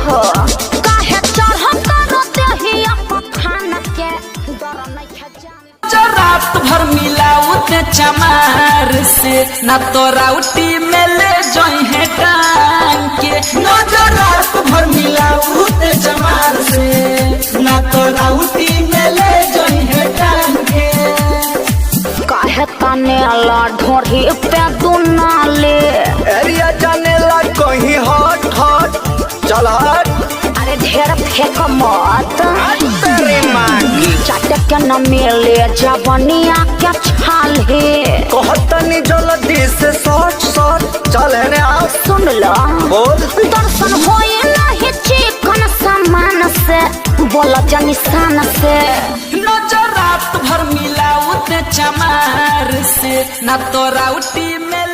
हो काहे चढ़त रहते ही अपन के डर नहीं खजा रात भर मिलाऊ ते चमार से ना तो राउटी में ले जोई है टांग के रात भर मिलाऊ ते चमार से ना तो राउटी में ले जोई है टांग के काहे ताने ला ढोरी पे दुनाले एरिया जाने ला कहीं हट हट चल हट अरे ढेर फेंक मत तेरे मांगी चाटे के न मिले जवनिया के छाले कहतनी जल्दी से सोच सोच चल है आओ सुन लो बोल दर्शन होए नहीं चिकन सामान से बोला जानी सान से नजर रात भर मिलाऊ ते चमार से ना तो राउटी में